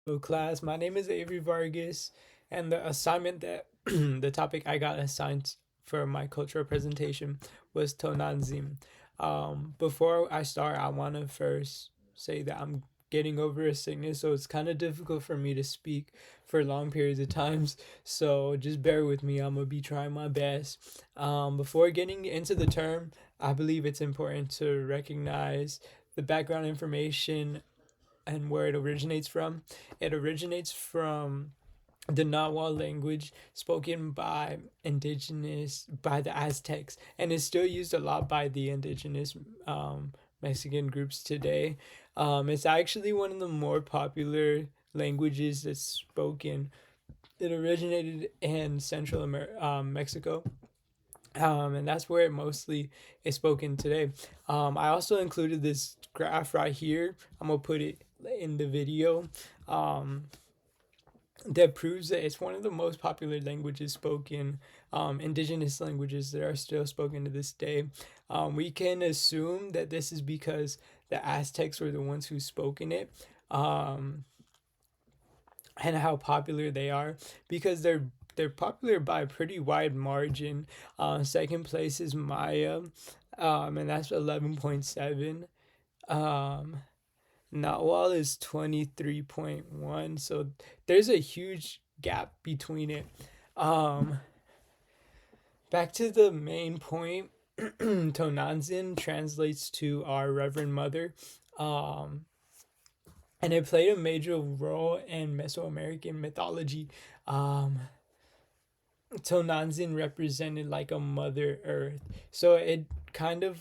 Hello, class. My name is Avery Vargas, and the assignment that the topic I got assigned for my cultural presentation was Tonanzim. Before I start, I want to first say that I'm getting over a sickness, so it's kind of difficult for me to speak for long periods of times. So just bear with me. I'm gonna be trying my best. Before getting into the term, I believe it's important to recognize the background information and where it originates from. It originates from the Nahuatl language spoken by the Aztecs, and is still used a lot by the indigenous Mexican groups today. It's actually one of the more popular languages that's spoken. It originated in Mexico, and that's where it mostly is spoken today. I also included this graph right here. I'm gonna put it in the video. Um, that proves that it's one of the most popular languages spoken, indigenous languages that are still spoken to this day. We can assume that this is because the Aztecs were the ones who spoken it. Um, and how popular they are because they're popular by a pretty wide margin. Second place is Maya, and that's 11.7. Um, Nahual is 23.1. So there's a huge gap between it. Um, Back to the main point. Tonanzin translates to our Reverend Mother. Um, and it played a major role in Mesoamerican mythology. Um, Tonanzin represented like a Mother Earth, so it kind of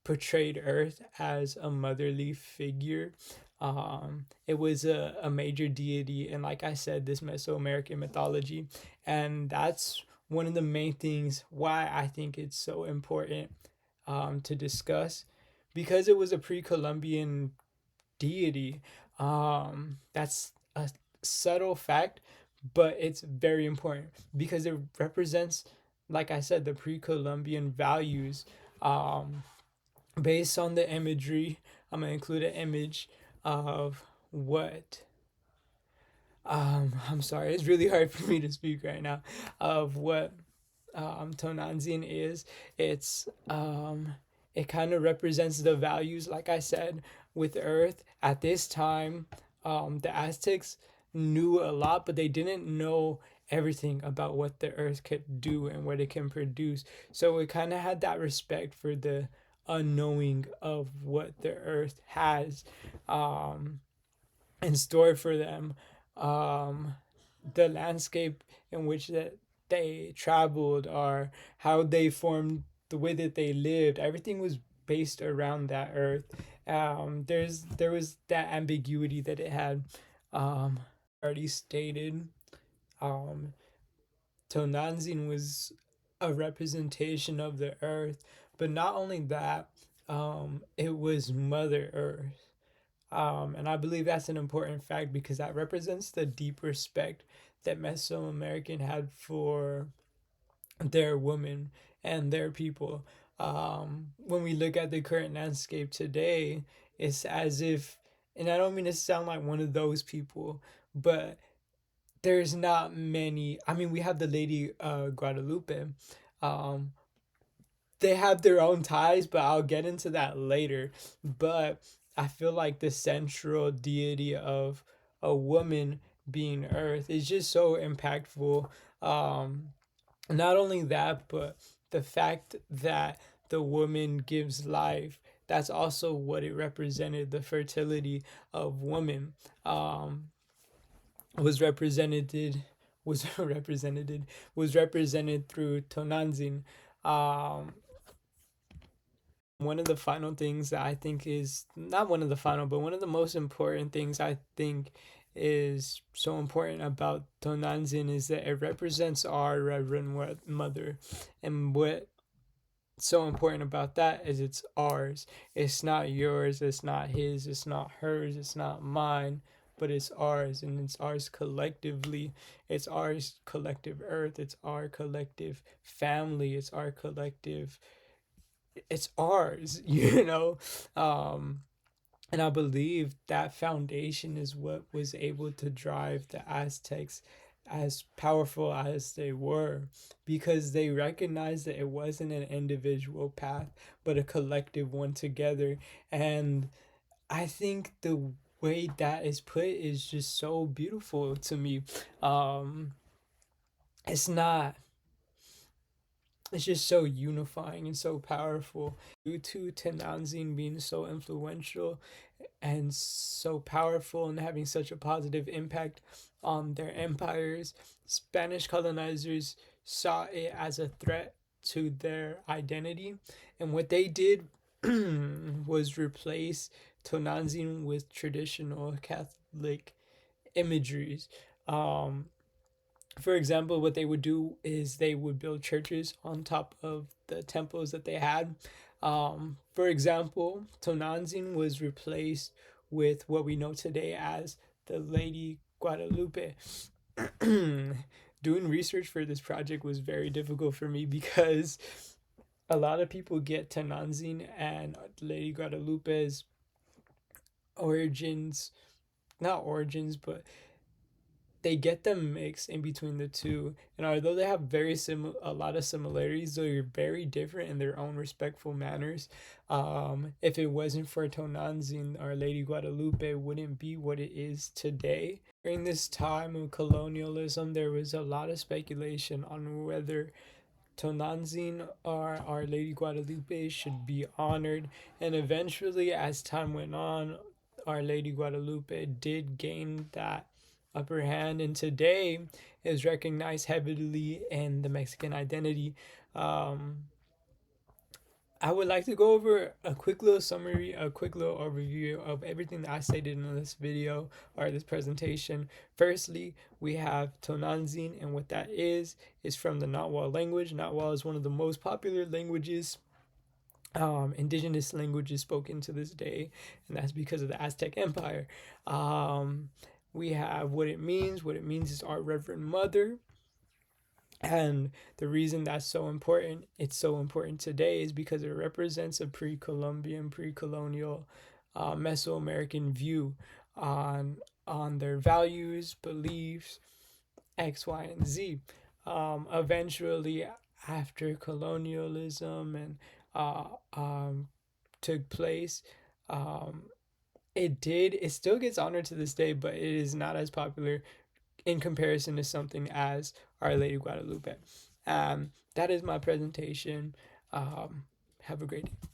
portrayed Earth as a motherly figure. It was a major deity, and like I said, this Mesoamerican mythology, and that's one of the main things why I think it's so important to discuss because it was a pre-Columbian deity. That's a subtle fact, but it's very important because it represents, like I said, the pre-Columbian values. Um, Based on the imagery, I'm gonna include an image of what. I'm sorry, it's really hard for me to speak right now. Of what Tonanzin is. It's it kind of represents the values, like I said, with Earth at this time. The Aztecs knew a lot, but they didn't know everything about what the Earth could do and what it can produce. So it kind of had that respect for the unknowing of what the Earth has um, in store for them. Um, the landscape in which that they traveled or how they formed the way that they lived, everything was based around that earth. There was that ambiguity that it had. um Already stated, um Tonanzin was a representation of the earth, but not only that, it was Mother Earth. And I believe that's an important fact because that represents the deep respect that Mesoamerican had for their women and their people. When we look at the current landscape today, it's as if, and I don't mean to sound like one of those people, but there's not many. I mean, we have the Lady Guadalupe. Um, they have their own ties, but I'll get into that later. But I feel like the central deity of a woman being Earth is just so impactful. Um, Not only that, but the fact that the woman gives life. That's also what it represented. The fertility of woman was represented was represented through Tonanzin. Um, One of the final things that I think is not one of the final, but one of the most important things I think is so important about Tonanzin is that it represents our Reverend Mother. And what so important about that is it's ours. It's not yours, it's not his, it's not hers, it's not mine, but it's ours, and it's ours collectively. It's ours collective earth, it's our collective family, it's ours. Um And I believe that foundation is what was able to drive the Aztecs as powerful as they were, because they recognized that it wasn't an individual path but a collective one together. And I think the way that is put is just so beautiful to me. Um, it's not, it's just so unifying and so powerful. Due to Tenanzin being so influential and so powerful and having such a positive impact on their empires, Spanish colonizers saw it as a threat to their identity. And what they did was replace Tonantzin with traditional Catholic imageries. Um, for example, what they would do is they would build churches on top of the temples that they had. For example, Tonantzin was replaced with what we know today as the Lady Guadalupe. Doing research for this project was very difficult for me because a lot of people get Tonantzin and Lady Guadalupe's origins, not origins, but they get them mixed in between the two. And although they have a lot of similarities, they're very different in their own respectful manners. If it wasn't for Tonantzin, Our Lady Guadalupe wouldn't be what it is today. During this time of colonialism, there was a lot of speculation on whether Tonantzin or Our Lady Guadalupe should be honored. And eventually, as time went on, Our Lady Guadalupe did gain that upper hand, and today is recognized heavily in the Mexican identity. Um, I would like to go over a quick little summary, a quick little overview of everything that I stated in this video or this presentation. Firstly, we have Tonantzin, and what that is from the Nahuatl language. Nahuatl is one of the most popular languages, indigenous languages spoken to this day, and that's because of the Aztec Empire. We have what it means. What it means is Our Reverend Mother. And the reason that's so important, it's so important today, is because it represents a pre-Columbian, pre-colonial, Mesoamerican view on their values, beliefs, X, Y, and Z. Eventually, after colonialism and took place, um, it still gets honored to this day, but it is not as popular in comparison to something as Our Lady Guadalupe. That is my presentation. Have a great day.